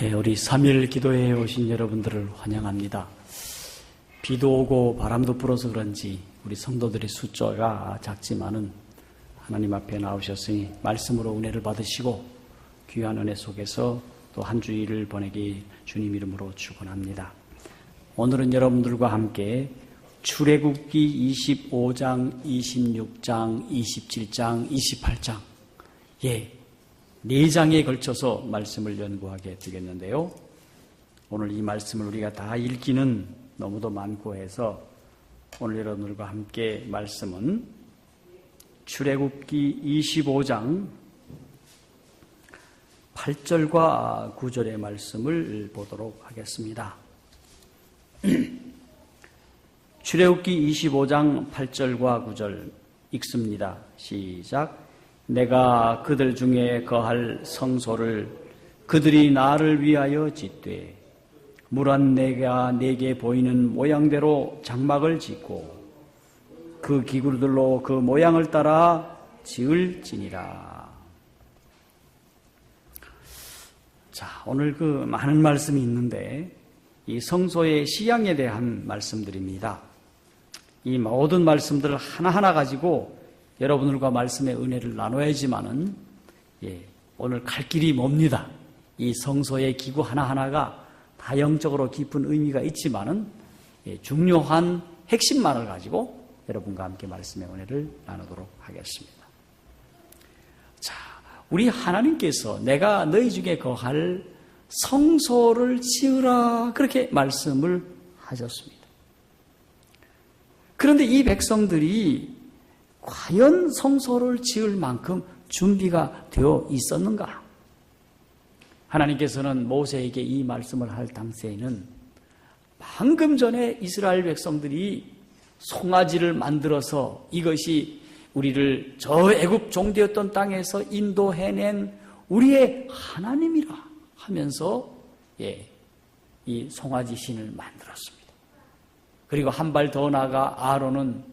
우리 3일 기도회에 오신 여러분들을 환영합니다. 비도 오고 바람도 불어서 그런지 우리 성도들의 숫자가 작지만은 하나님 앞에 나오셨으니 말씀으로 은혜를 받으시고 귀한 은혜 속에서 또 한 주일을 보내기 주님 이름으로 축원합니다. 오늘은 여러분들과 함께 출애굽기 25장, 26장, 27장, 28장 4장에 걸쳐서 말씀을 연구하게 되겠는데요. 오늘 이 말씀을 우리가 다 읽기는 너무도 많고 해서 오늘 여러분들과 함께 말씀은 출애굽기 25장 8절과 9절의 말씀을 보도록 하겠습니다. 출애굽기 25장 8절과 9절 읽습니다. 시작. 내가 그들 중에 거할 성소를 그들이 나를 위하여 짓되 물은 내가 내게 보이는 모양대로 장막을 짓고 그 기구들로 그 모양을 따라 지을지니라. 자, 오늘 그 많은 말씀이 있는데 이 성소의 시향에 대한 말씀들입니다. 이 모든 말씀들을 하나하나 가지고 여러분들과 말씀의 은혜를 나눠야지만은 오늘 갈 길이 멉니다. 이 성소의 기구 하나하나가 다 영적으로 깊은 의미가 있지만은 중요한 핵심만을 가지고 여러분과 함께 말씀의 은혜를 나누도록 하겠습니다. 자, 우리 하나님께서 내가 너희 중에 거할 성소를 지으라 그렇게 말씀을 하셨습니다. 그런데 이 백성들이 과연 성소를 지을 만큼 준비가 되어 있었는가? 하나님께서는 모세에게 이 말씀을 할 당시에는 방금 전에 이스라엘 백성들이 송아지를 만들어서 이것이 우리를 저 애굽 종되었던 땅에서 인도해낸 우리의 하나님이라 하면서 이 송아지 신을 만들었습니다. 그리고 한 발 더 나아가 아론은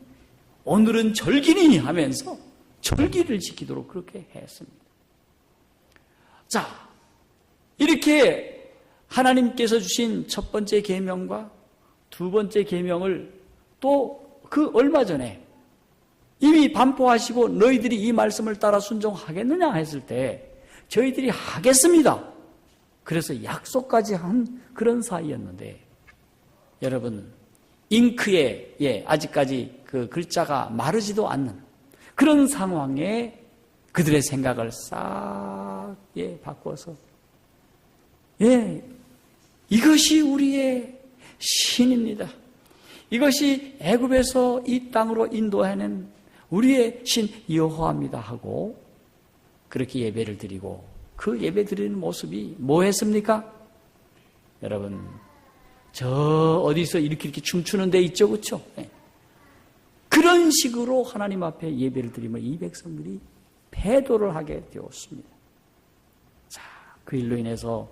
오늘은 절기니 하면서 절기를 지키도록 그렇게 했습니다. 자, 이렇게 하나님께서 주신 첫 번째 계명과 두 번째 계명을 또 그 얼마 전에 이미 반포하시고 너희들이 이 말씀을 따라 순종하겠느냐 했을 때 저희들이 하겠습니다. 그래서 약속까지 한 그런 사이였는데 여러분 잉크에 아직까지 그 글자가 마르지도 않는 그런 상황에 그들의 생각을 싹 바꿔서 이것이 우리의 신입니다. 이것이 애굽에서 이 땅으로 인도해낸 우리의 신 여호와입니다 하고 그렇게 예배를 드리고 그 예배 드리는 모습이 뭐 했습니까? 여러분 저 어디서 이렇게 춤추는 데 있죠, 그렇죠? 그런 식으로 하나님 앞에 예배를 드리면 이 백성들이 패도를 하게 되었습니다. 자, 그 일로 인해서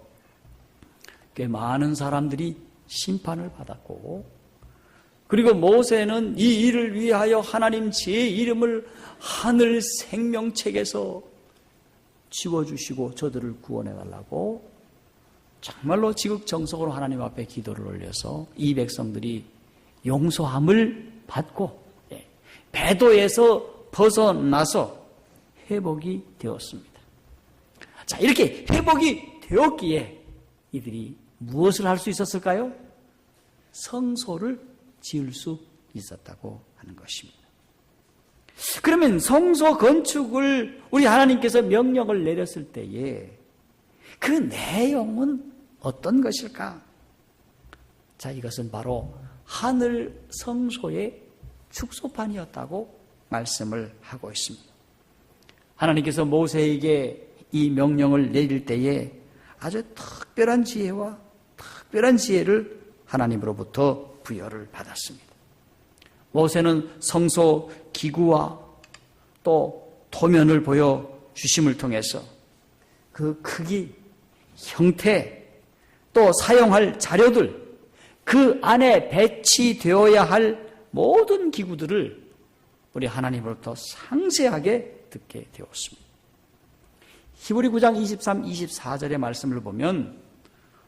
꽤 많은 사람들이 심판을 받았고 그리고 모세는 이 일을 위하여 하나님 제 이름을 하늘 생명책에서 지워주시고 저들을 구원해달라고 정말로 지극정성으로 하나님 앞에 기도를 올려서 이 백성들이 용서함을 받고 배도에서 벗어나서 회복이 되었습니다. 자, 이렇게 회복이 되었기에 이들이 무엇을 할 수 있었을까요? 성소를 지을 수 있었다고 하는 것입니다. 그러면 성소 건축을 우리 하나님께서 명령을 내렸을 때에 그 내용은 어떤 것일까? 자, 이것은 바로 하늘 성소의 축소판이었다고 말씀을 하고 있습니다. 하나님께서 모세에게 이 명령을 내릴 때에 아주 특별한 지혜와 특별한 지혜를 하나님으로부터 부여를 받았습니다. 모세는 성소 기구와 또 도면을 보여주심을 통해서 그 크기, 형태, 또 사용할 자료들, 그 안에 배치되어야 할 모든 기구들을 우리 하나님으로부터 상세하게 듣게 되었습니다. 히브리 9장 23, 24절의 말씀을 보면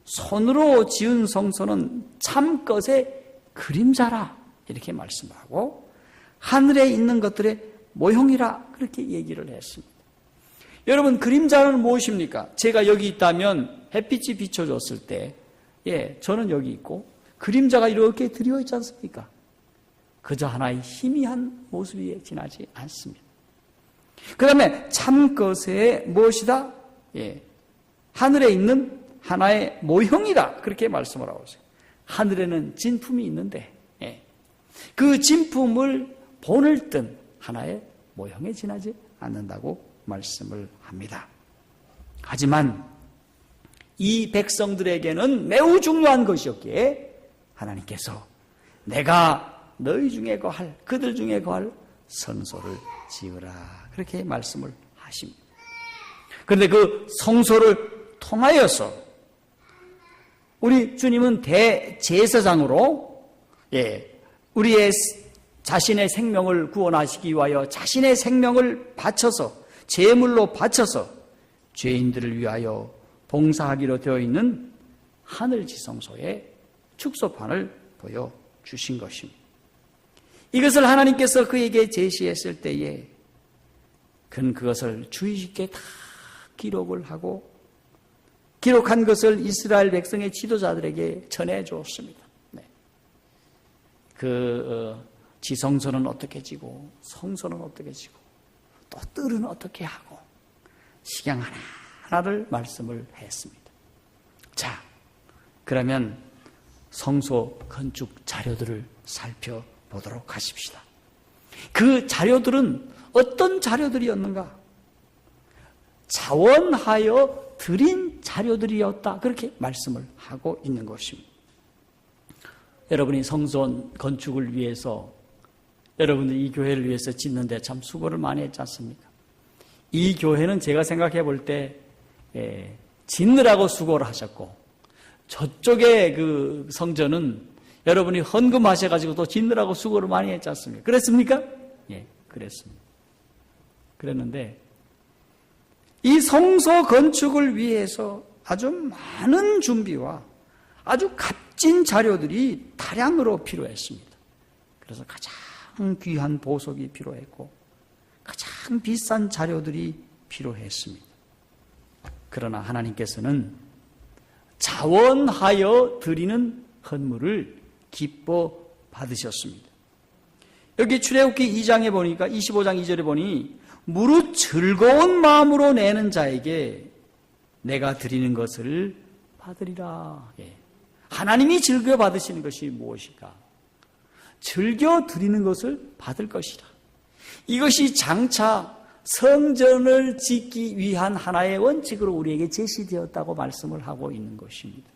손으로 지은 성소는 참것의 그림자라 이렇게 말씀하고 하늘에 있는 것들의 모형이라 그렇게 얘기를 했습니다. 여러분, 그림자는 무엇입니까? 제가 여기 있다면 햇빛이 비춰줬을 때 저는 여기 있고 그림자가 이렇게 드리워 있지 않습니까? 그저 하나의 희미한 모습이 지나지 않습니다. 그 다음에 참것의 무엇이다? 하늘에 있는 하나의 모형이다 그렇게 말씀을 하고 있어요. 하늘에는 진품이 있는데 그 진품을 본을 뜬 하나의 모형에 지나지 않는다고 말씀을 합니다. 하지만 이 백성들에게는 매우 중요한 것이었기에 하나님께서 내가 너희 중에 거할 그들 중에 거할 성소를 지으라 그렇게 말씀을 하십니다. 그런데 그 성소를 통하여서 우리 주님은 대제사장으로 우리의 자신의 생명을 구원하시기 위하여 자신의 생명을 바쳐서 제물로 바쳐서 죄인들을 위하여 봉사하기로 되어 있는 하늘지성소의 축소판을 보여주신 것입니다. 이것을 하나님께서 그에게 제시했을 때에 그는 그것을 주의 깊게 다 기록을 하고 기록한 것을 이스라엘 백성의 지도자들에게 전해주었습니다. 지성소는 어떻게 지고 성소는 어떻게 지고 또 뜰은 어떻게 하고 식양 하나하나를 말씀을 했습니다. 자, 그러면 성소 건축 자료들을 살펴보도록 하십시다. 그 자료들은 어떤 자료들이었는가? 자원하여 드린 자료들이었다 그렇게 말씀을 하고 있는 것입니다. 여러분이 성소 건축을 위해서 여러분들이 이 교회를 위해서 짓는데 참 수고를 많이 했지 않습니까? 이 교회는 제가 생각해 볼 때 짓느라고 수고를 하셨고 저쪽의 그 성전은 여러분이 헌금하셔가지고 또 짓느라고 수고를 많이 했지 않습니까? 그랬습니까? 예, 그랬습니다. 그랬는데 이 성소 건축을 위해서 아주 많은 준비와 아주 값진 자료들이 다량으로 필요했습니다. 그래서 가장 귀한 보석이 필요했고 가장 비싼 자료들이 필요했습니다. 그러나 하나님께서는 자원하여 드리는 헌물을 기뻐 받으셨습니다. 여기 출애굽기 2장에 보니까 25장 2절에 보니 무릇 즐거운 마음으로 내는 자에게 내가 드리는 것을 받으리라. 하나님이 즐겨 받으시는 것이 무엇일까? 즐겨 드리는 것을 받을 것이라. 이것이 장차 성전을 짓기 위한 하나의 원칙으로 우리에게 제시되었다고 말씀을 하고 있는 것입니다.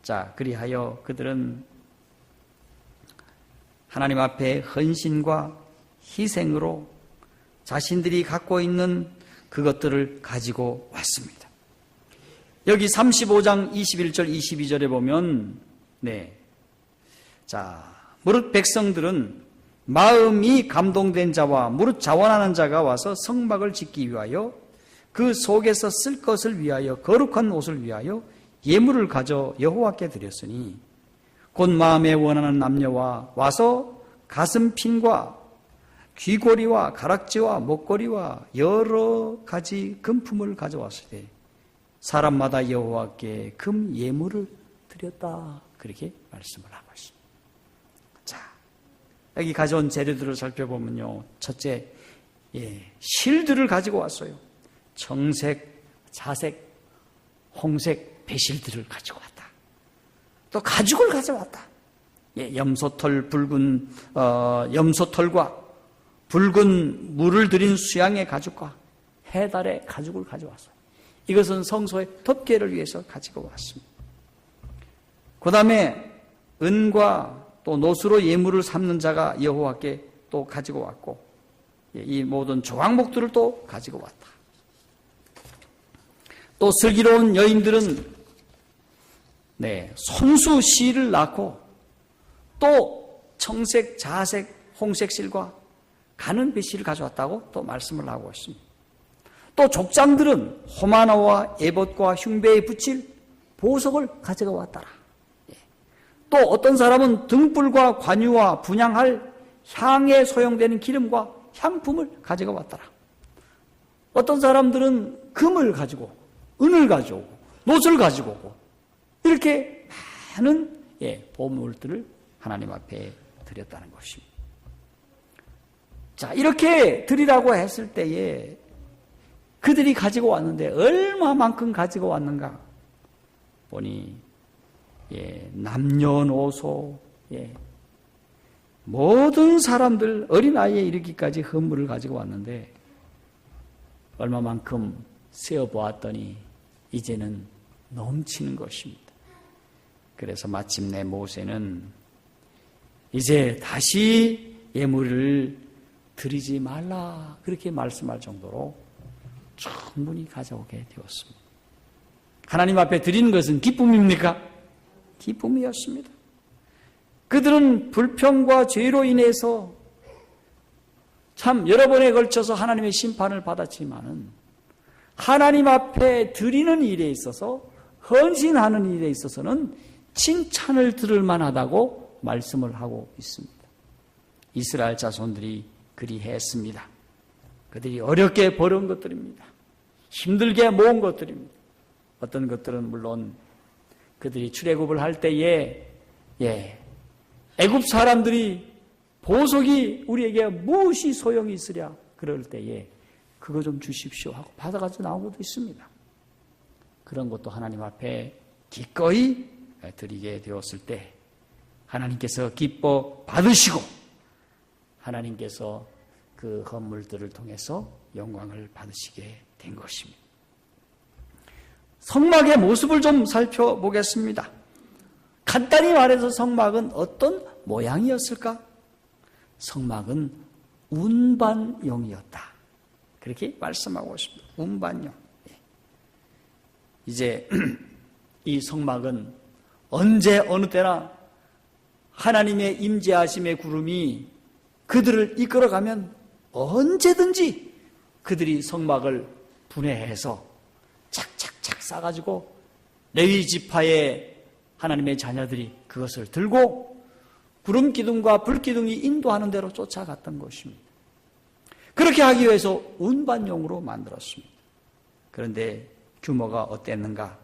자, 그리하여 그들은 하나님 앞에 헌신과 희생으로 자신들이 갖고 있는 그것들을 가지고 왔습니다. 여기 35장 21절 22절에 보면 무릇 백성들은 마음이 감동된 자와 무릇 자원하는 자가 와서 성막을 짓기 위하여 그 속에서 쓸 것을 위하여 거룩한 옷을 위하여 예물을 가져 여호와께 드렸으니 곧 마음에 원하는 남녀와 와서 가슴핀과 귀고리와 가락지와 목걸이와 여러 가지 금품을 가져왔을 때 사람마다 여호와께 금 예물을 드렸다 그렇게 말씀을 하고 있습니다. 자, 여기 가져온 재료들을 살펴보면요, 첫째, 실들을 가지고 왔어요. 청색, 자색, 홍색 배실들을 가지고 왔다. 또 가죽을 가져왔다. 염소털 붉은 염소털과 붉은 물을 들인 수양의 가죽과 해달의 가죽을 가져왔어요. 이것은 성소의 덮개를 위해서 가지고 왔습니다. 그 다음에 은과 또 노수로 예물을 삼는 자가 여호와께 또 가지고 왔고 이 모든 조각목들을 또 가지고 왔다. 또 슬기로운 여인들은 손수 실을 낳고 또 청색, 자색, 홍색 실과 가는 배실을 가져왔다고 또 말씀을 하고 있습니다. 또 족장들은 호마노와 에봇과 흉배에 붙일 보석을 가져가 왔더라. 또 어떤 사람은 등불과 관유와 분향할 향에 소용되는 기름과 향품을 가져가 왔더라. 어떤 사람들은 금을 가지고 은을 가져오고 놋을 가지고 오고 이렇게 많은 보물들을 하나님 앞에 드렸다는 것입니다. 자, 이렇게 드리라고 했을 때에 그들이 가지고 왔는데 얼마만큼 가지고 왔는가 보니 남녀노소 모든 사람들 어린아이에 이르기까지 헌물을 가지고 왔는데 얼마만큼 세어보았더니 이제는 넘치는 것입니다. 그래서 마침내 모세는 이제 다시 예물을 드리지 말라 그렇게 말씀할 정도로 충분히 가져오게 되었습니다. 하나님 앞에 드리는 것은 기쁨입니까? 기쁨이었습니다. 그들은 불평과 죄로 인해서 참 여러 번에 걸쳐서 하나님의 심판을 받았지만은 하나님 앞에 드리는 일에 있어서 헌신하는 일에 있어서는 칭찬을 들을 만하다고 말씀을 하고 있습니다. 이스라엘 자손들이 그리했습니다. 그들이 어렵게 벌어온 것들입니다. 힘들게 모은 것들입니다. 어떤 것들은 물론 그들이 출애굽을 할 때에 애굽 사람들이 보석이 우리에게 무엇이 소용이 있으랴 그럴 때에 그거 좀 주십시오 하고 받아가지고 나온 것도 있습니다. 그런 것도 하나님 앞에 기꺼이 드리게 되었을 때 하나님께서 기뻐 받으시고 하나님께서 그 헌물들을 통해서 영광을 받으시게 된 것입니다. 성막의 모습을 좀 살펴보겠습니다. 간단히 말해서 성막은 어떤 모양이었을까? 성막은 운반용이었다. 그렇게 말씀하고 있습니다. 운반용. 이제 이 성막은 언제 어느 때나 하나님의 임재하심의 구름이 그들을 이끌어가면 언제든지 그들이 성막을 분해해서 착착착 싸가지고 레위 지파의 하나님의 자녀들이 그것을 들고 구름 기둥과 불 기둥이 인도하는 대로 쫓아갔던 것입니다. 그렇게 하기 위해서 운반용으로 만들었습니다. 그런데 규모가 어땠는가?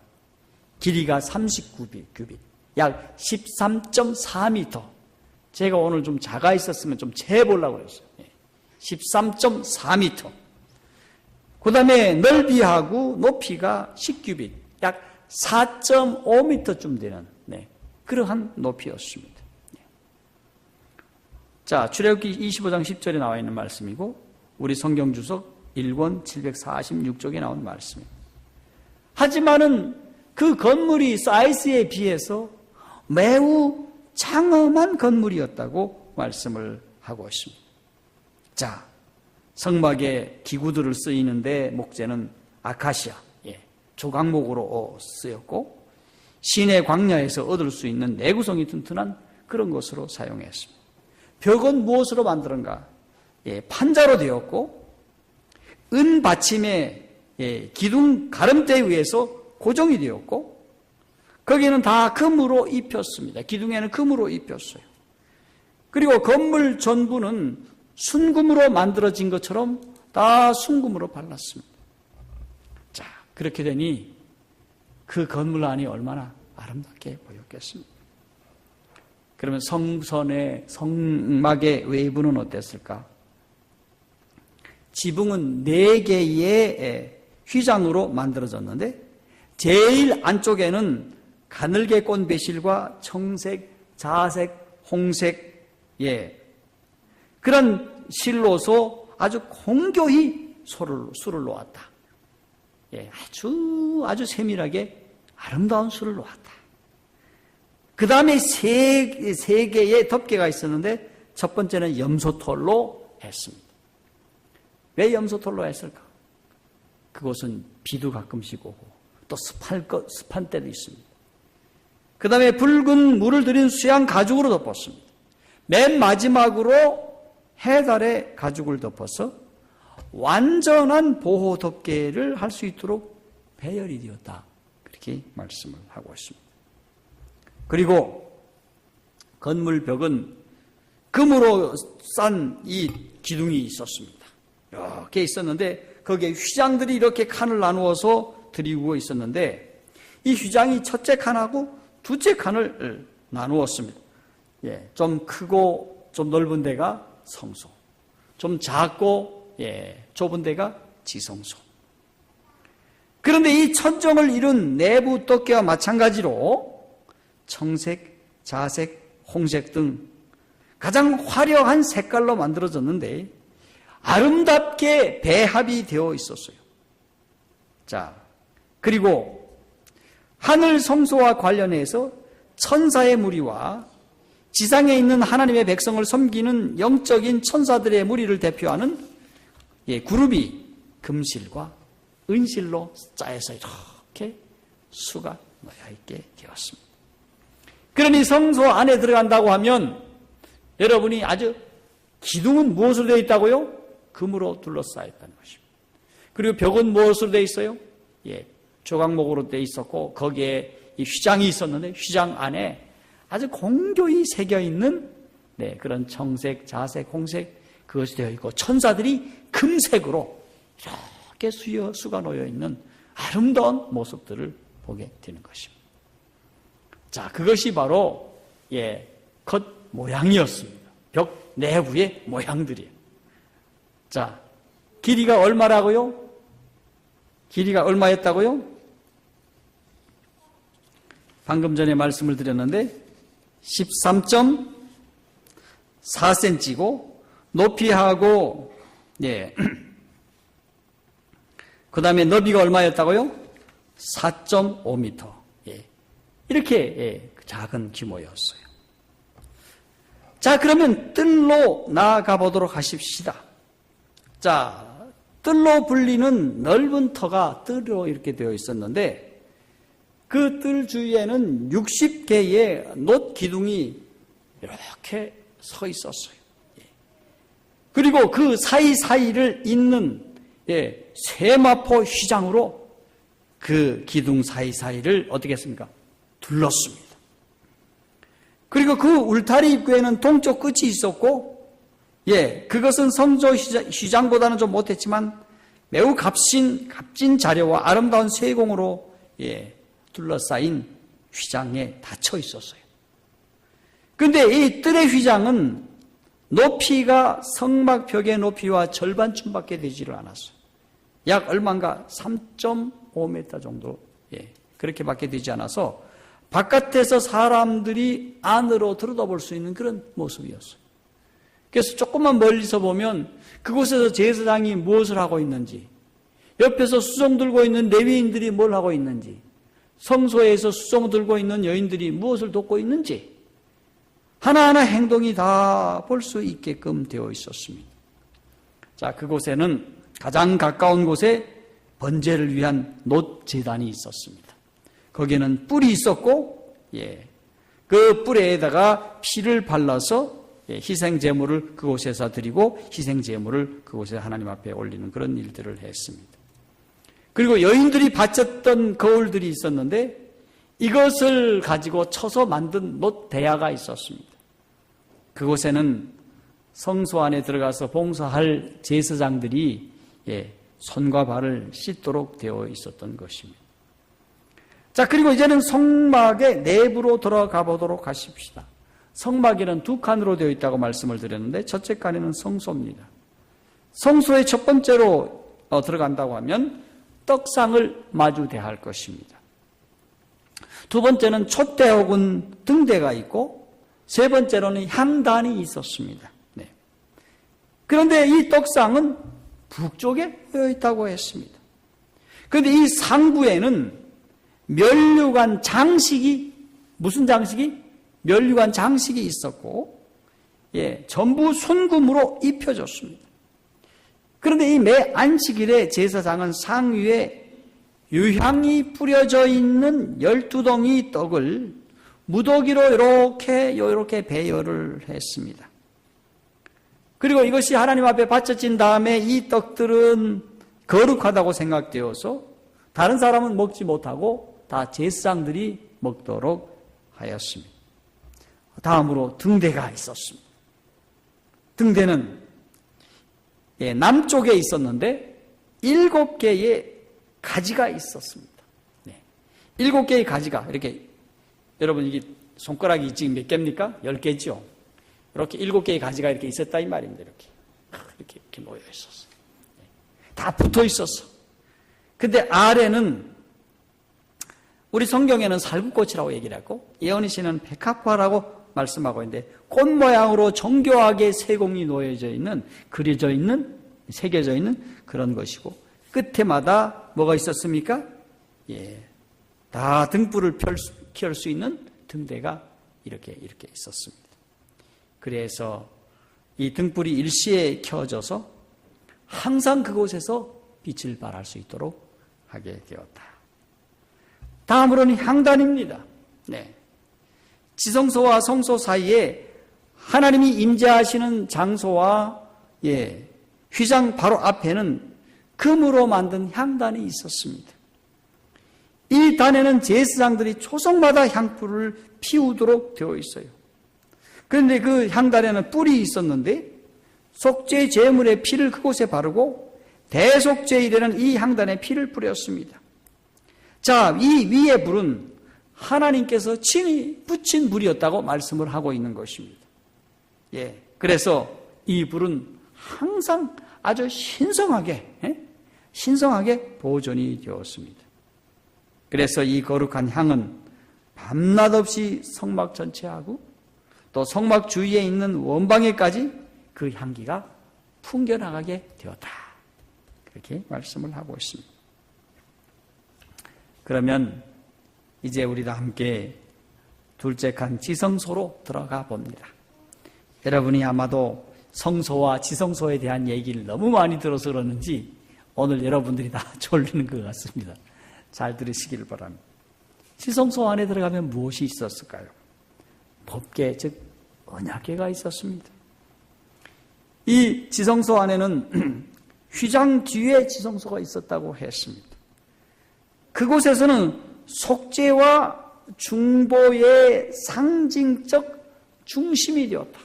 길이가 39규빗, 약 13.4m. 제가 오늘 좀 작아 있었으면 좀 재보려고 그랬어요. 13.4m. 그 다음에 넓이하고 높이가 10규빗, 약 4.5m쯤 되는 그러한 높이였습니다. 자, 출애굽기 25장 10절에 나와 있는 말씀이고 우리 성경 주석 1권 746쪽에 나온 말씀입니다. 하지만은 그 건물이 사이즈에 비해서 매우 장엄한 건물이었다고 말씀을 하고 있습니다. 자, 성막에 기구들을 쓰이는데 목재는 아카시아, 조각목으로 쓰였고 시내 광야에서 얻을 수 있는 내구성이 튼튼한 그런 것으로 사용했습니다. 벽은 무엇으로 만드는가? 판자로 되었고 은 받침에 기둥 가름대에 의해서 고정이 되었고 거기는 다 금으로 입혔습니다. 기둥에는 금으로 입혔어요. 그리고 건물 전부는 순금으로 만들어진 것처럼 다 순금으로 발랐습니다. 자, 그렇게 되니 그 건물 안이 얼마나 아름답게 보였겠습니까? 그러면 성막의 외부는 어땠을까? 지붕은 4개의 휘장으로 만들어졌는데 제일 안쪽에는 가늘게 꼰 배실과 청색, 자색, 홍색 그런 실로서 아주 공교히 술을 놓았다. 아주 세밀하게 아름다운 술을 놓았다. 그 다음에 세 개의 덮개가 있었는데 첫 번째는 염소털로 했습니다. 왜 염소털로 했을까? 그곳은 비도 가끔씩 오고 또 습한 때도 있습니다. 그 다음에 붉은 물을 들인 수양 가죽으로 덮었습니다. 맨 마지막으로 해달의 가죽을 덮어서 완전한 보호 덮개를 할 수 있도록 배열이 되었다. 그렇게 이렇게 말씀을 하고 있습니다. 그리고 건물 벽은 금으로 싼 이 기둥이 있었습니다. 이렇게 있었는데 거기에 휘장들이 이렇게 칸을 나누어서 들이고 있었는데 이 휘장이 첫째 칸하고 둘째 칸을 나누었습니다. 좀 크고 좀 넓은 데가 성소, 좀 작고 좁은 데가 지성소. 그런데 이 천정을 이룬 내부 덮개와 마찬가지로 청색, 자색, 홍색 등 가장 화려한 색깔로 만들어졌는데 아름답게 배합이 되어 있었어요. 자, 그리고 하늘 성소와 관련해서 천사의 무리와 지상에 있는 하나님의 백성을 섬기는 영적인 천사들의 무리를 대표하는 그룹이 금실과 은실로 짜여서 이렇게 수가 놓여 있게 되었습니다. 그러니 성소 안에 들어간다고 하면 여러분이 아주 기둥은 무엇으로 되어 있다고요? 금으로 둘러싸였다는 것입니다. 그리고 벽은 무엇으로 되어 있어요? 조각목으로 되어 있었고 거기에 이 휘장이 있었는데 휘장 안에 아주 공교히 새겨 있는 그런 청색, 자색, 홍색 그것이 되어 있고 천사들이 금색으로 이렇게 수가 놓여 있는 아름다운 모습들을 보게 되는 것입니다. 자, 그것이 바로 겉 모양이었습니다. 벽 내부의 모양들이에요. 자, 길이가 얼마라고요? 길이가 얼마였다고요? 방금 전에 말씀을 드렸는데 13.4cm고 높이하고 그 다음에 너비가 얼마였다고요? 4.5m. 이렇게 작은 규모였어요. 자, 그러면 뜰로 나아가 보도록 하십시다. 자, 뜰로 불리는 넓은 터가 뜰로 이렇게 되어 있었는데 그 뜰 주위에는 60개의 놋 기둥이 이렇게 서 있었어요. 그리고 그 사이사이를 잇는 세마포 휘장으로 그 기둥 사이사이를 어떻게 했습니까? 둘렀습니다. 그리고 그 울타리 입구에는 동쪽 끝이 있었고, 그것은 성소 휘장보다는 좀 못했지만 매우 값진 자료와 아름다운 쇠공으로 둘러싸인 휘장에 닫혀 있었어요. 그런데 이 뜰의 휘장은 높이가 성막벽의 높이와 절반쯤밖에 되지를 않았어요. 약 얼마인가 3.5m 정도 그렇게밖에 되지 않아서 바깥에서 사람들이 안으로 들여다볼 수 있는 그런 모습이었어요. 그래서 조금만 멀리서 보면 그곳에서 제사장이 무엇을 하고 있는지, 옆에서 수종 들고 있는 레위인들이 뭘 하고 있는지, 성소에서 수종 들고 있는 여인들이 무엇을 돕고 있는지 하나하나 행동이 다 볼 수 있게끔 되어 있었습니다. 자, 그곳에는 가장 가까운 곳에 번제를 위한 놋 제단이 있었습니다. 거기에는 뿔이 있었고, 그 뿔에다가 피를 발라서 희생 제물을 그곳에서 드리고 희생 제물을 그곳에 하나님 앞에 올리는 그런 일들을 했습니다. 그리고 여인들이 바쳤던 거울들이 있었는데 이것을 가지고 쳐서 만든 놋 대야가 있었습니다. 그곳에는 성소 안에 들어가서 봉사할 제사장들이 손과 발을 씻도록 되어 있었던 것입니다. 자, 그리고 이제는 성막의 내부로 들어가 보도록 하십시다. 성막에는 두 칸으로 되어 있다고 말씀을 드렸는데 첫째 칸에는 성소입니다. 성소의 첫 번째로 들어간다고 하면 떡상을 마주대할 것입니다. 두 번째는 촛대 혹은 등대가 있고 세 번째로는 향단이 있었습니다. 그런데 이 떡상은 북쪽에 되어 있다고 했습니다. 그런데 이 상부에는 면류관 장식이, 무슨 장식이? 면류관 장식이 있었고, 전부 순금으로 입혀졌습니다. 그런데 이 매 안식일에 제사장은 상위에 유향이 뿌려져 있는 12덩이 떡을 무더기로 이렇게 배열을 했습니다. 그리고 이것이 하나님 앞에 바쳐진 다음에 이 떡들은 거룩하다고 생각되어서 다른 사람은 먹지 못하고 다 제사장들이 먹도록 하였습니다. 다음으로 등대가 있었습니다. 등대는 남쪽에 있었는데 7개의 가지가 있었습니다. 7개의 가지가 이렇게, 여러분 이게 손가락이 지금 몇 개입니까? 10개죠. 이렇게 7개의 가지가 이렇게 있었다 이 말입니다. 이렇게 놓여 있었어. 다 붙어 있었어. 근데 아래는 우리 성경에는 살구꽃이라고 얘기를 하고 예언의 시는 백합화라고 말씀하고 있는데 꽃 모양으로 정교하게 세공이 놓여져 있는, 그려져 있는, 새겨져 있는 그런 것이고, 끝에마다 뭐가 있었습니까? 다 등불을 켤 수 있는 등대가 이렇게 있었습니다. 그래서 이 등불이 일시에 켜져서 항상 그곳에서 빛을 발할 수 있도록 하게 되었다. 다음으로는 향단입니다. 지성소와 성소 사이에 하나님이 임재하시는 장소와 휘장 바로 앞에는 금으로 만든 향단이 있었습니다. 이 단에는 제사장들이 초성마다 향불을 피우도록 되어 있어요. 그런데 그 향단에는 뿔이 있었는데 속죄 제물의 피를 그곳에 바르고 대속죄일에는 이 향단에 피를 뿌렸습니다. 자, 이 위의 불은 하나님께서 친히 붙인 불이었다고 말씀을 하고 있는 것입니다. 그래서 이 불은 항상 아주 신성하게 보존이 되었습니다. 그래서 이 거룩한 향은 밤낮 없이 성막 전체하고 또 성막 주위에 있는 원방에까지 그 향기가 풍겨나가게 되었다. 그렇게 말씀을 하고 있습니다. 그러면 이제 우리도 함께 둘째 칸 지성소로 들어가 봅니다. 여러분이 아마도 성소와 지성소에 대한 얘기를 너무 많이 들어서 그러는지 오늘 여러분들이 다 졸리는 것 같습니다. 잘 들으시길 바랍니다. 지성소 안에 들어가면 무엇이 있었을까요? 법궤, 즉 언약궤가 있었습니다. 이 지성소 안에는 휘장 뒤에 지성소가 있었다고 했습니다. 그곳에서는 속죄와 중보의 상징적 중심이 되었다.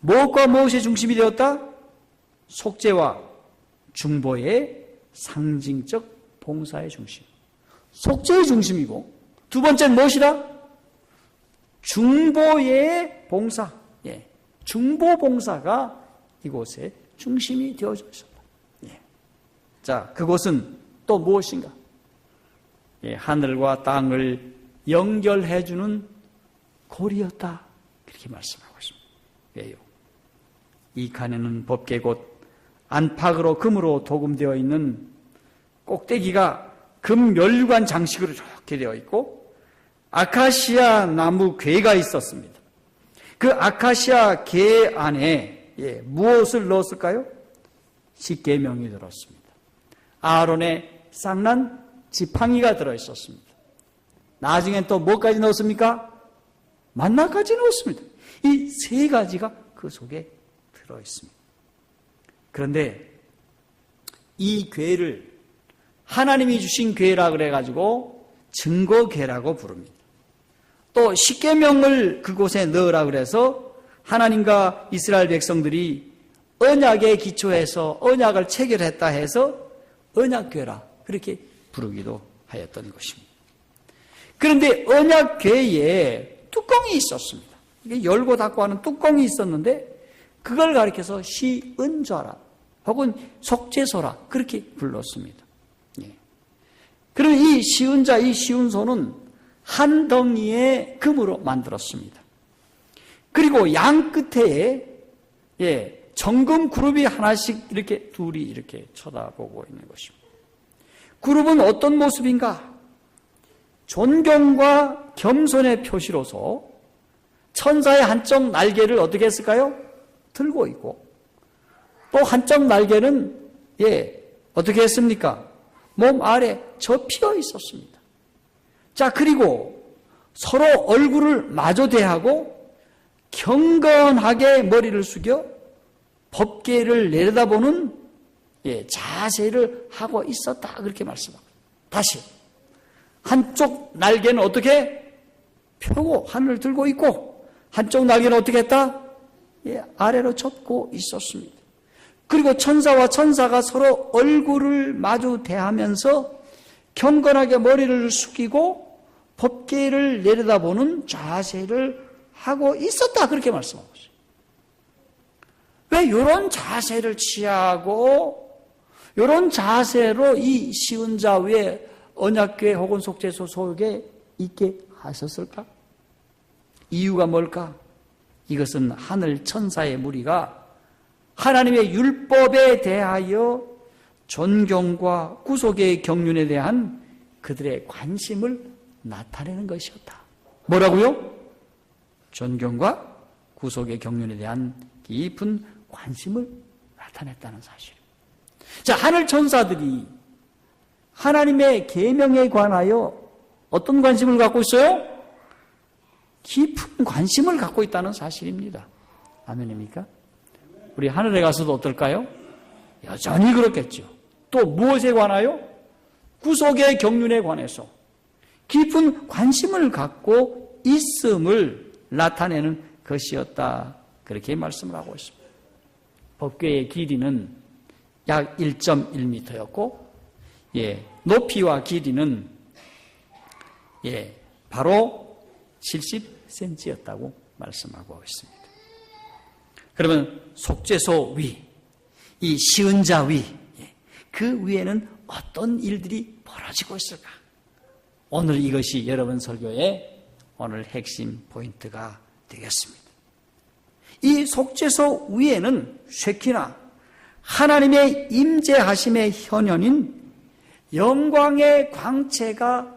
무엇과 무엇의 중심이 되었다? 속죄와 중보의 상징적 봉사의 중심. 속죄의 중심이고, 두 번째는 무엇이다? 중보의 봉사. 중보 봉사가 이곳의 중심이 되어져 있었다. 자, 그곳은 또 무엇인가? 하늘과 땅을 연결해주는 고리였다. 그렇게 말씀하고 있습니다. 왜요? 이 칸에는 법궤 곧 안팎으로 금으로 도금되어 있는 꼭대기가 금멸관 장식으로 이렇게 되어 있고 아카시아 나무 궤가 있었습니다. 그 아카시아 궤 안에 무엇을 넣었을까요? 십계명이 들었습니다. 아론의 쌍난 지팡이가 들어있었습니다. 나중엔 또 뭐까지 넣었습니까? 만나까지 넣었습니다. 이 세 가지가 그 속에 들어있습니다. 그런데 이 궤를 하나님이 주신 궤라 그래가지고 증거궤라고 부릅니다. 또 십계명을 그곳에 넣으라 그래서 하나님과 이스라엘 백성들이 언약에 기초해서 언약을 체결했다 해서 언약궤라 그렇게 부르기도 하였던 것입니다. 그런데 언약궤에 뚜껑이 있었습니다. 이게 열고 닫고 하는 뚜껑이 있었는데 그걸 가리켜서 시은좌라 혹은 속죄소라 그렇게 불렀습니다. 그럼 이 시은좌, 이 시은소는 한 덩이의 금으로 만들었습니다. 그리고 양 끝에 정금 그룹이 하나씩 이렇게 둘이 이렇게 쳐다보고 있는 것입니다. 그룹은 어떤 모습인가? 존경과 겸손의 표시로서 천사의 한쪽 날개를 어떻게 했을까요? 들고 있고 또 한쪽 날개는 어떻게 했습니까? 몸 아래 접혀 있었습니다. 자, 그리고 서로 얼굴을 마주 대하고 경건하게 머리를 숙여 법궤를 내려다보는 자세를 하고 있었다. 그렇게 말씀합니다. 다시 한쪽 날개는 어떻게 펴고 하늘을 들고 있고 한쪽 날개는 어떻게 했다? 아래로 젖고 있었습니다. 그리고 천사와 천사가 서로 얼굴을 마주 대하면서 경건하게 머리를 숙이고 법궤를 내려다보는 자세를 하고 있었다. 그렇게 말씀하고 있어요. 왜 이런 자세를 취하고 이런 자세로 이 시은자 위에 언약궤 혹은 속죄소 속에 있게 하셨을까? 이유가 뭘까? 이것은 하늘 천사의 무리가 하나님의 율법에 대하여 존경과 구속의 경륜에 대한 그들의 관심을 나타내는 것이었다. 뭐라고요? 존경과 구속의 경륜에 대한 깊은 관심을 나타냈다는 사실입니다. 자, 하늘 천사들이 하나님의 계명에 관하여 어떤 관심을 갖고 있어요? 깊은 관심을 갖고 있다는 사실입니다. 아멘입니까? 우리 하늘에 가서도 어떨까요? 여전히 그렇겠죠. 또 무엇에 관하여? 구속의 경륜에 관해서 깊은 관심을 갖고 있음을 나타내는 것이었다. 그렇게 말씀을 하고 있습니다. 법궤의 길이는 약 1.1m였고 높이와 길이는 바로 70cm였다고 말씀하고 있습니다. 그러면 속죄소 위, 이 시은자 위, 그 위에는 어떤 일들이 벌어지고 있을까? 오늘 이것이 여러분 설교의 오늘 핵심 포인트가 되겠습니다. 이 속죄소 위에는 쉐키나 하나님의 임재하심의 현현인 영광의 광채가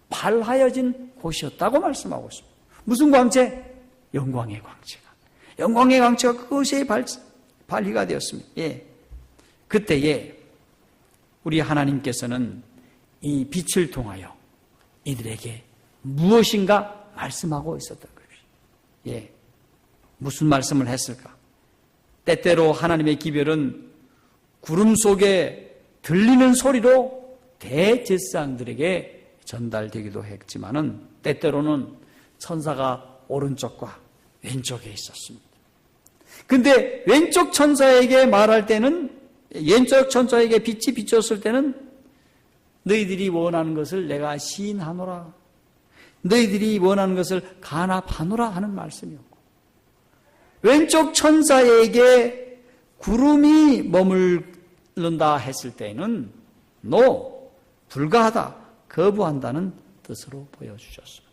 발하여진 곳이었다고 말씀하고 있습니다. 무슨 광채? 영광의 광채가. 영광의 광채가 그것에 발휘가 되었습니다. 그때에 우리 하나님께서는 이 빛을 통하여 이들에게 무엇인가 말씀하고 있었던 것이죠. 무슨 말씀을 했을까? 때때로 하나님의 기별은 구름 속에 들리는 소리로 대제사장들에게 전달되기도 했지만은 때때로는 천사가 오른쪽과 왼쪽에 있었습니다. 근데 왼쪽 천사에게 말할 때는 왼쪽 천사에게 빛이 비쳤을 때는 너희들이 원하는 것을 내가 시인하노라. 너희들이 원하는 것을 간합하노라 하는 말씀이었고 왼쪽 천사에게 구름이 머물른다 했을 때는 no, 불가하다, 거부한다는 뜻으로 보여주셨습니다.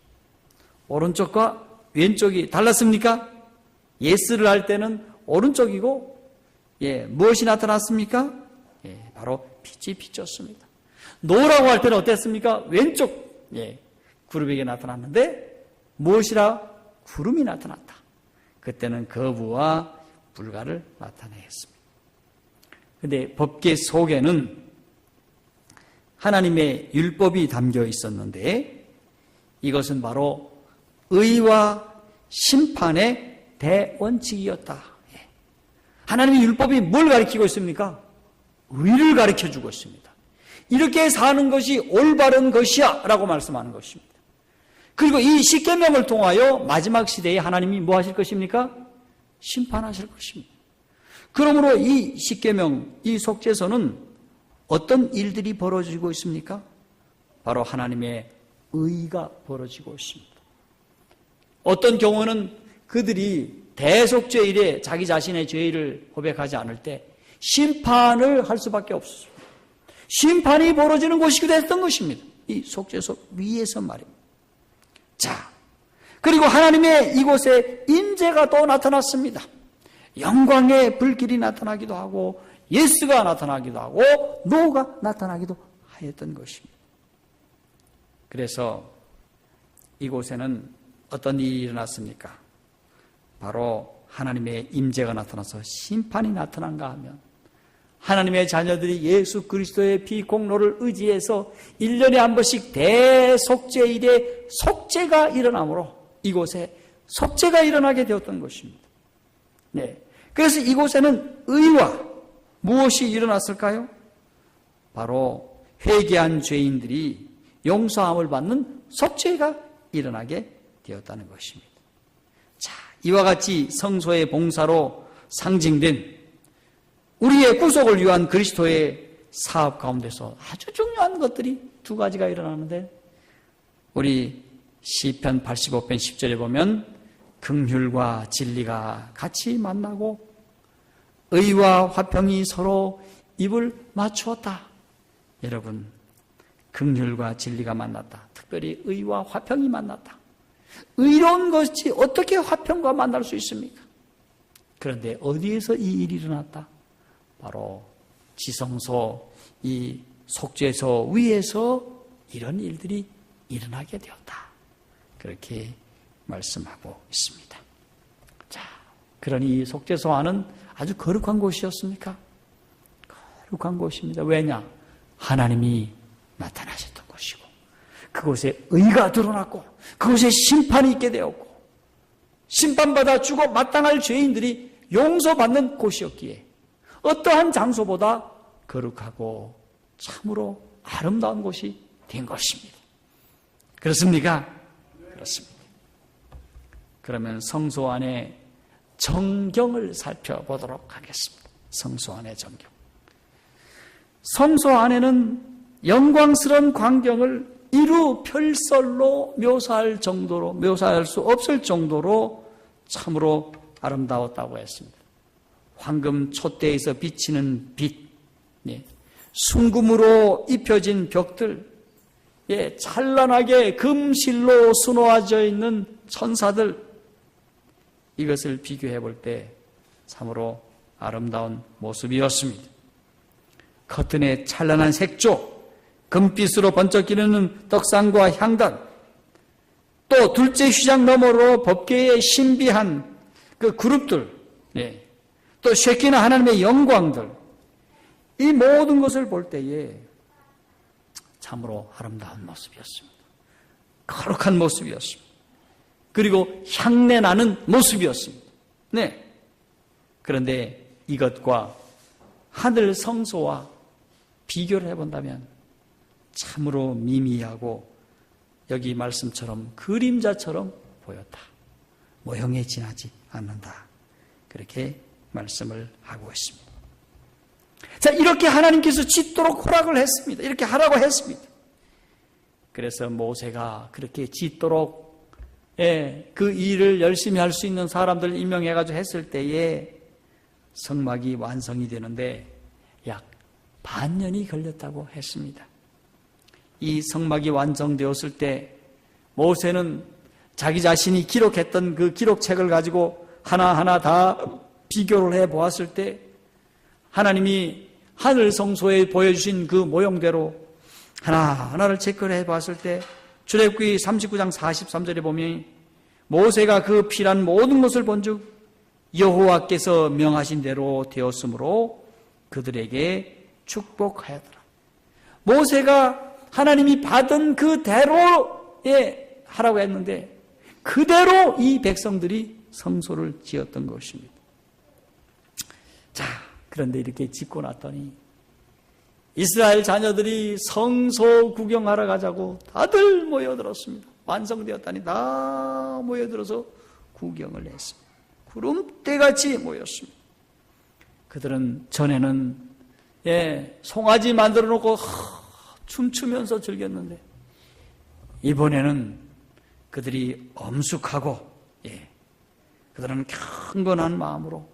오른쪽과 왼쪽이 달랐습니까? 예스를 할 때는 오른쪽이고 무엇이 나타났습니까? 바로 빛이 비쳤습니다. 노라고 할 때는 어땠습니까? 왼쪽 구름에게 나타났는데 무엇이라? 구름이 나타났다. 그때는 거부와 불가를 나타내었습니다. 그런데 법궤 속에는 하나님의 율법이 담겨 있었는데 이것은 바로 의와 심판의 대원칙이었다. 하나님의 율법이 뭘 가르치고 있습니까? 의를 가르쳐주고 있습니다. 이렇게 사는 것이 올바른 것이야 라고 말씀하는 것입니다. 그리고 이 십계명을 통하여 마지막 시대에 하나님이 뭐 하실 것입니까? 심판하실 것입니다. 그러므로 이 십계명, 이 속죄서는 어떤 일들이 벌어지고 있습니까? 바로 하나님의 의가 벌어지고 있습니다. 어떤 경우는 그들이 대속죄일에 자기 자신의 죄를 고백하지 않을 때 심판을 할 수밖에 없었습니다. 심판이 벌어지는 곳이기도 했던 것입니다. 이 속죄소 위에서 말입니다. 자, 그리고 하나님의 이곳에 임재가 또 나타났습니다. 영광의 불길이 나타나기도 하고 예스가 나타나기도 하고 노가 나타나기도 하였던 것입니다. 그래서 이곳에는 어떤 일이 일어났습니까? 바로 하나님의 임재가 나타나서 심판이 나타난가 하면 하나님의 자녀들이 예수 그리스도의 피 공로를 의지해서 1년에 한 번씩 대속죄일에 속죄가 일어나므로 이곳에 속죄가 일어나게 되었던 것입니다. 그래서 이곳에는 의와 무엇이 일어났을까요? 바로 회개한 죄인들이 용서함을 받는 속죄가 일어나게 되었다는 것입니다. 자, 이와 같이 성소의 봉사로 상징된 우리의 구속을 위한 그리스도의 사업 가운데서 아주 중요한 것들이 두 가지가 일어나는데, 우리 시편 85편 10절에 보면 긍휼과 진리가 같이 만나고 의와 화평이 서로 입을 맞추었다. 여러분, 긍휼과 진리가 만났다. 특별히 의와 화평이 만났다. 의로운 것이 어떻게 화평과 만날 수 있습니까? 그런데 어디에서 이 일이 일어났다? 바로 지성소, 이 속죄소 위에서 이런 일들이 일어나게 되었다. 그렇게 말씀하고 있습니다. 자, 그러니 이 속죄소 안은 아주 거룩한 곳이었습니까? 거룩한 곳입니다. 왜냐? 하나님이 나타나셨던 곳이고, 그곳에 의가 드러났고, 그곳에 심판이 있게 되었고, 심판받아 죽어 마땅할 죄인들이 용서받는 곳이었기에 어떠한 장소보다 거룩하고 참으로 아름다운 곳이 된 것입니다. 그렇습니까? 그렇습니다. 그러면 성소 안에 정경을 살펴보도록 하겠습니다. 성소 안의 정경. 성소 안에는 영광스러운 광경을 이루 별설로 묘사할 수 없을 정도로 참으로 아름다웠다고 했습니다. 황금 촛대에서 비치는 빛, 순금으로 입혀진 벽들, 찬란하게 금실로 수놓아져 있는 천사들, 이것을 비교해 볼 때 참으로 아름다운 모습이었습니다. 커튼의 찬란한 색조, 금빛으로 번쩍이는 떡상과 향단, 또 둘째 휘장 너머로 법궤의 신비한 그 그룹들, 또 쉐키나 하나님의 영광들, 이 모든 것을 볼 때에 참으로 아름다운 모습이었습니다. 거룩한 모습이었습니다. 그리고 향내 나는 모습이었습니다. 그런데 이것과 하늘 성소와 비교를 해본다면 참으로 미미하고 여기 말씀처럼 그림자처럼 보였다. 모형에 지나지 않는다. 그렇게 말씀을 하고 있습니다. 자, 이렇게 하나님께서 짓도록 허락을 했습니다. 이렇게 하라고 했습니다. 그래서 모세가 그렇게 짓도록 그 일을 열심히 할 수 있는 사람들을 임명해가지고 했을 때에 성막이 완성이 되는데 약 반년이 걸렸다고 했습니다. 이 성막이 완성되었을 때 모세는 자기 자신이 기록했던 그 기록책을 가지고 하나하나 다 비교를 해보았을 때 하나님이 하늘 성소에 보여주신 그 모형대로 하나하나를 체크를 해봤을 때 출애굽기 39장 43절에 보면 모세가 그 필요한 모든 것을 본즉 여호와께서 명하신 대로 되었으므로 그들에게 축복하였더라. 모세가 하나님이 받은 그대로에 하라고 했는데 그대로 이 백성들이 성소를 지었던 것입니다. 자, 그런데 이렇게 짓고 났더니 이스라엘 자녀들이 성소 구경하러 가자고 다들 모여들었습니다. 완성되었다니 다 모여들어서 구경을 했습니다. 구름대같이 모였습니다. 그들은 전에는 송아지 만들어 놓고 춤추면서 즐겼는데 이번에는 그들이 엄숙하고 그들은 경건한 마음으로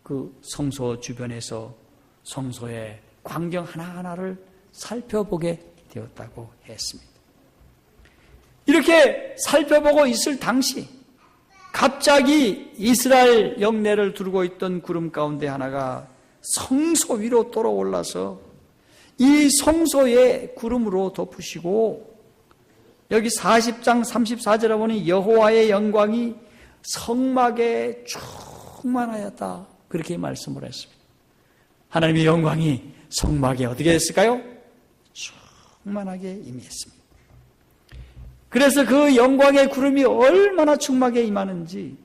그 성소 주변에서 성소의 광경 하나하나를 살펴보게 되었다고 했습니다. 이렇게 살펴보고 있을 당시 갑자기 이스라엘 영내를 두르고 있던 구름 가운데 하나가 성소 위로 떨어올라서 이 성소에 구름으로 덮으시고 여기 40장 34절에 보니 여호와의 영광이 성막에 충만하였다. 그렇게 말씀을 했습니다. 하나님의 영광이 성막에 어떻게 했을까요? 충만하게 임했습니다. 그래서 그 영광의 구름이 얼마나 충만하게 임하는지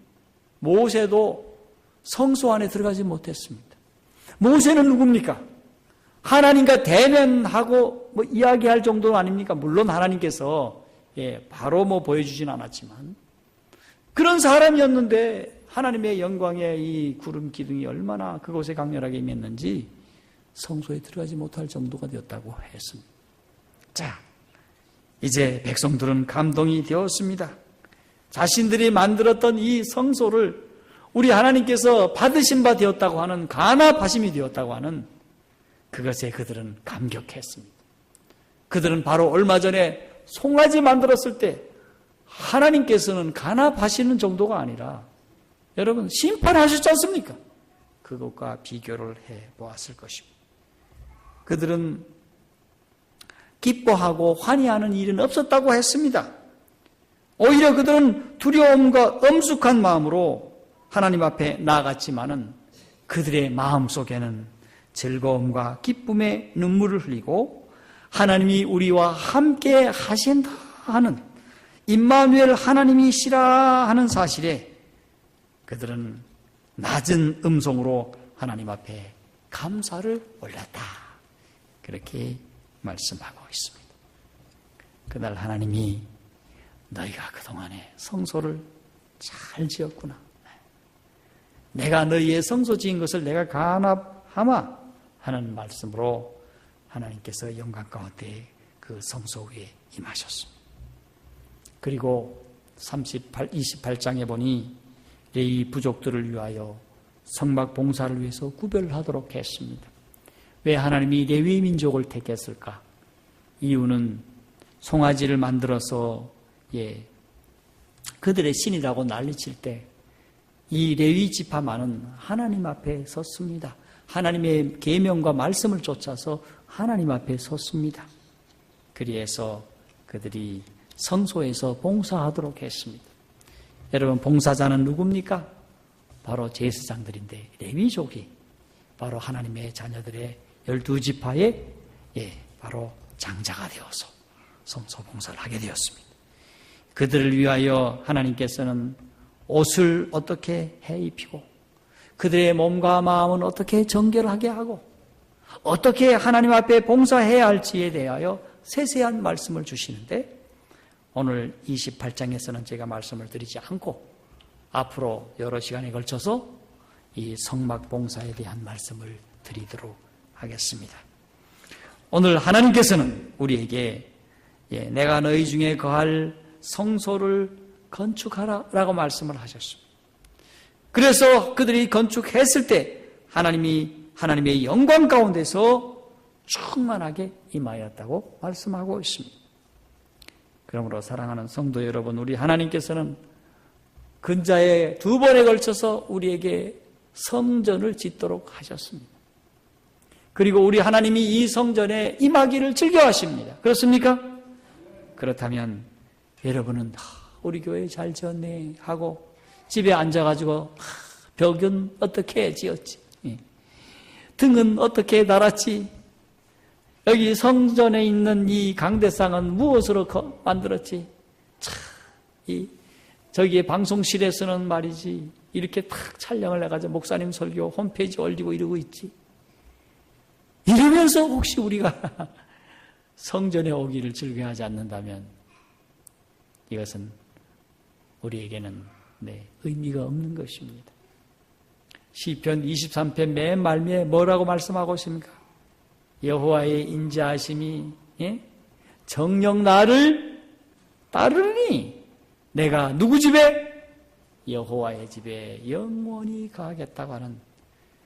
모세도 성소 안에 들어가지 못했습니다. 모세는 누굽니까? 하나님과 대면하고 뭐 이야기할 정도 아닙니까? 물론 하나님께서 바로 뭐 보여주진 않았지만 그런 사람이었는데 하나님의 영광의 이 구름 기둥이 얼마나 그곳에 강렬하게 임했는지 성소에 들어가지 못할 정도가 되었다고 했습니다. 자, 이제 백성들은 감동이 되었습니다. 자신들이 만들었던 이 성소를 우리 하나님께서 받으신 바 되었다고 하는 간합하심이 되었다고 하는 그것에 그들은 감격했습니다. 그들은 바로 얼마 전에 송아지 만들었을 때 하나님께서는 간합하시는 정도가 아니라 여러분 심판하셨지 않습니까? 그것과 비교를 해보았을 것입니다. 그들은 기뻐하고 환희하는 일은 없었다고 했습니다. 오히려 그들은 두려움과 엄숙한 마음으로 하나님 앞에 나아갔지만은 그들의 마음속에는 즐거움과 기쁨의 눈물을 흘리고 하나님이 우리와 함께 하신다 하는 임마누엘 하나님이시라 하는 사실에 그들은 낮은 음성으로 하나님 앞에 감사를 올렸다. 그렇게 말씀하고 있습니다. 그날 하나님이 너희가 그동안에 성소를 잘 지었구나. 내가 너희의 성소 지은 것을 내가 간합하마 하는 말씀으로 하나님께서 영광 가운데 그 성소 위에 임하셨습니다. 그리고 28장에 보니 레위 부족들을 위하여 성막 봉사를 위해서 구별하도록 했습니다. 왜 하나님이 레위 민족을 택했을까? 이유는 송아지를 만들어서 그들의 신이라고 난리칠 때 이 레위 지파만은 하나님 앞에 섰습니다. 하나님의 계명과 말씀을 쫓아서 하나님 앞에 섰습니다. 그리해서 그들이 성소에서 봉사하도록 했습니다. 여러분, 봉사자는 누굽니까? 바로 제사장들인데 레위족이 바로 하나님의 자녀들의 12지파의 바로 장자가 되어서 성소 봉사를 하게 되었습니다. 그들을 위하여 하나님께서는 옷을 어떻게 해 입히고 그들의 몸과 마음은 어떻게 정결하게 하고 어떻게 하나님 앞에 봉사해야 할지에 대하여 세세한 말씀을 주시는데 오늘 28장에서는 제가 말씀을 드리지 않고 앞으로 여러 시간에 걸쳐서 이 성막 봉사에 대한 말씀을 드리도록 하겠습니다. 오늘 하나님께서는 우리에게 내가 너희 중에 거할 성소를 건축하라라고 말씀을 하셨습니다. 그래서 그들이 건축했을 때 하나님의 영광 가운데서 충만하게 임하였다고 말씀하고 있습니다. 그러므로 사랑하는 성도 여러분, 우리 하나님께서는 근자에 2번에 걸쳐서 우리에게 성전을 짓도록 하셨습니다. 그리고 우리 하나님이 이 성전에 임하기를 즐겨하십니다. 그렇습니까? 그렇다면 여러분은 우리 교회 잘 지었네 하고 집에 앉아가지고 벽은 어떻게 지었지, 등은 어떻게 달았지, 여기 성전에 있는 이 강대상은 무엇으로 만들었지, 저기에 방송실에서는 말이지 이렇게 탁 촬영을 해가지고 목사님 설교 홈페이지 올리고 이러고 있지, 이러면서 혹시 우리가 성전에 오기를 즐겨하지 않는다면 이것은 우리에게는 의미가 없는 것입니다. 시편 23편 맨 말미에 뭐라고 말씀하고 있습니까? 여호와의 인자하심이 정녕 나를 따르니 내가 누구 집에? 여호와의 집에 영원히 가겠다고 하는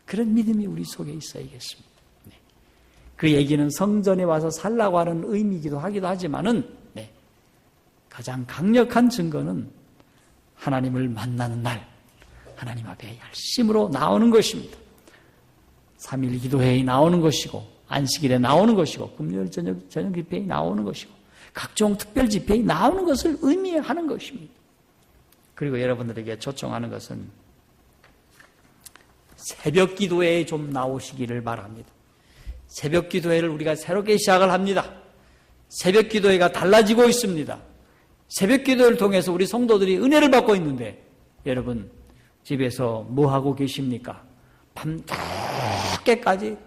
그런 믿음이 우리 속에 있어야겠습니다. 그 얘기는 성전에 와서 살라고 하는 의미이기도 하기도 하지만은 가장 강력한 증거는 하나님을 만나는 날 하나님 앞에 열심으로 나오는 것입니다. 3일 기도회에 나오는 것이고 안식일에 나오는 것이고 금요일 저녁 집회에 나오는 것이고 각종 특별 집회에 나오는 것을 의미하는 것입니다. 그리고 여러분들에게 초청하는 것은 새벽 기도회에 좀 나오시기를 바랍니다. 새벽 기도회를 우리가 새롭게 시작을 합니다. 새벽 기도회가 달라지고 있습니다. 새벽 기도를 통해서 우리 성도들이 은혜를 받고 있는데 여러분 집에서 뭐 하고 계십니까? 밤늦게까지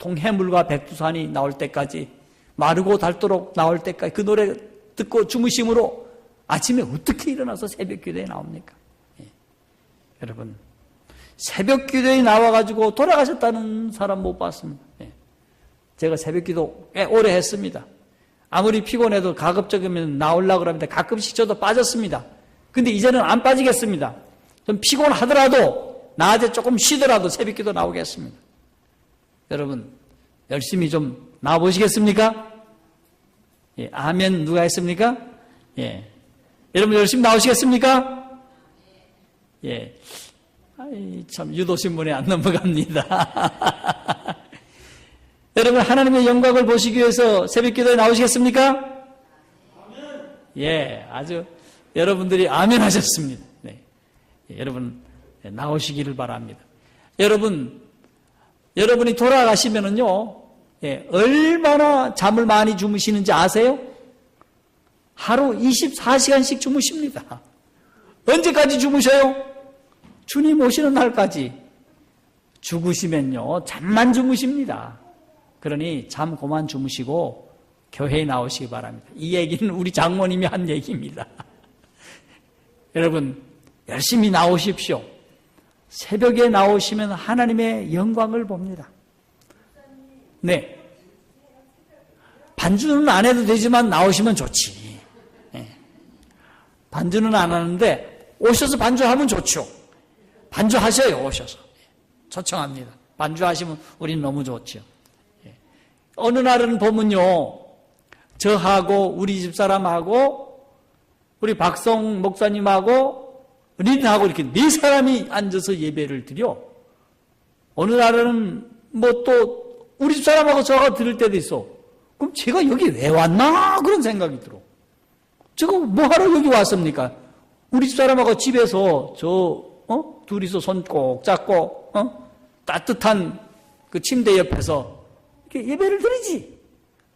동해물과 백두산이 나올 때까지, 마르고 닳도록 나올 때까지 그 노래 듣고 주무심으로 아침에 어떻게 일어나서 새벽 기도에 나옵니까? 예. 여러분, 새벽 기도에 나와가지고 돌아가셨다는 사람 못 봤습니다. 예. 제가 새벽 기도 꽤 오래 했습니다. 아무리 피곤해도 가급적이면 나오려고 그럽니다. 가끔씩 저도 빠졌습니다. 근데 이제는 안 빠지겠습니다. 좀 피곤하더라도 낮에 조금 쉬더라도 새벽 기도 나오겠습니다. 여러분, 열심히 좀 나와보시겠습니까? 예, 아멘 누가 했습니까? 예. 여러분 열심히 나오시겠습니까? 예. 아이, 참, 유도신문에 안 넘어갑니다. 여러분, 하나님의 영광을 보시기 위해서 새벽 기도에 나오시겠습니까? 예, 아주 여러분들이 아멘 하셨습니다. 네. 예, 여러분, 나오시기를 바랍니다. 여러분이 돌아가시면은요, 예, 얼마나 잠을 많이 주무시는지 아세요? 하루 24시간씩 주무십니다. 언제까지 주무셔요? 주님 오시는 날까지. 죽으시면요, 잠만 주무십니다. 그러니 잠 그만 주무시고 교회에 나오시기 바랍니다. 이 얘기는 우리 장모님이 한 얘기입니다. 여러분, 열심히 나오십시오. 새벽에 나오시면 하나님의 영광을 봅니다. 네. 반주는 안 해도 되지만 나오시면 좋지. 네. 반주는 안 하는데 오셔서 반주하면 좋죠. 반주하셔요, 오셔서. 초청합니다. 반주하시면 우리는 너무 좋죠. 네. 어느 날은 보면요, 저하고 우리 집사람하고 우리 박성 목사님하고 린하고 이렇게 네 사람이 앉아서 예배를 드려. 어느 날은 뭐 또 우리 집사람하고 저하고 들을 때도 있어. 그럼 제가 여기 왜 왔나? 그런 생각이 들어. 제가 뭐하러 여기 왔습니까? 우리 집사람하고 집에서 둘이서 손 꼭 잡고 따뜻한 그 침대 옆에서 이렇게 예배를 드리지.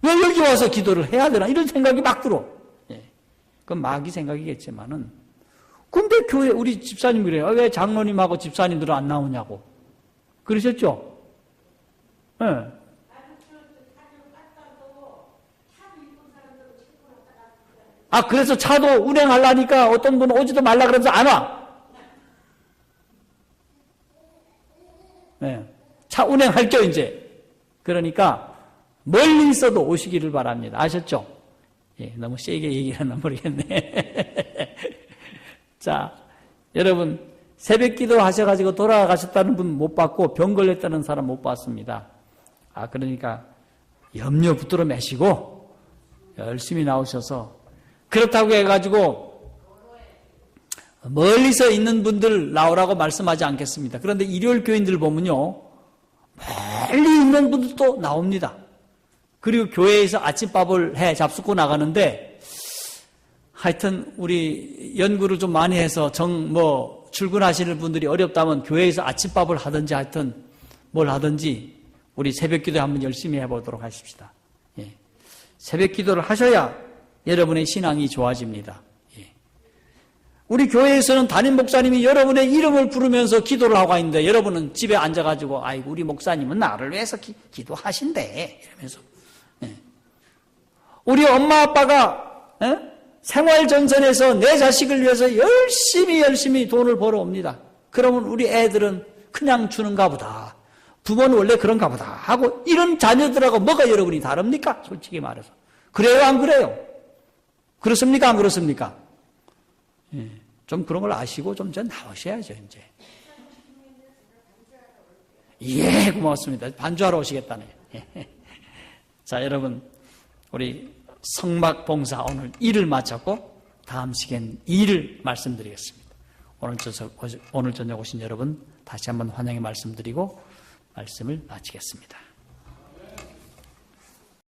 왜 여기 와서 기도를 해야 되나? 이런 생각이 막 들어. 예. 그건 마귀 생각이겠지만은. 근데 교회 우리 집사님 그래요. 왜 장로님하고 집사님들은 안 나오냐고. 그러셨죠? 예. 네. 아, 그래서 차도 운행하려니까 어떤 분은 오지도 말라 그러면서 안 와. 네. 차 운행할게요, 이제. 그러니까 멀리 있어도 오시기를 바랍니다. 아셨죠? 예, 너무 세게 얘기하나 모르겠네. 자, 여러분, 새벽 기도 하셔가지고 돌아가셨다는 분 못 봤고 병 걸렸다는 사람 못 봤습니다. 아, 그러니까 염려 붙들어 매시고 열심히 나오셔서, 그렇다고 해가지고 멀리서 있는 분들 나오라고 말씀하지 않겠습니다. 그런데 일요일 교인들 보면요, 멀리 있는 분들도 나옵니다. 그리고 교회에서 아침밥을 해 잡수고 나가는데, 하여튼 우리 연구를 좀 많이 해서 출근하시는 분들이 어렵다면 교회에서 아침밥을 하든지 하여튼 뭘 하든지 우리 새벽 기도 한번 열심히 해보도록 하십시다. 예. 새벽 기도를 하셔야 여러분의 신앙이 좋아집니다. 예. 우리 교회에서는 담임 목사님이 여러분의 이름을 부르면서 기도를 하고 있는데 여러분은 집에 앉아가지고 아이고 우리 목사님은 나를 위해서 기도하신대 이러면서. 예. 우리 엄마 아빠가 생활전선에서 내 자식을 위해서 열심히 돈을 벌어옵니다. 그러면 우리 애들은 그냥 주는가 보다. 부모는 원래 그런가 보다 하고 이런 자녀들하고 뭐가 여러분이 다릅니까? 솔직히 말해서. 그래요, 안 그래요? 그렇습니까, 안 그렇습니까? 예, 좀 그런 걸 아시고 좀 전 나오셔야죠, 이제. 예, 고맙습니다. 반주하러 오시겠다네요. 예. 자, 여러분, 우리 성막봉사 오늘 1을 마쳤고 다음 시간 2를 말씀드리겠습니다. 오늘 저녁 오신 여러분 다시 한번 환영의 말씀드리고 말씀을 마치겠습니다.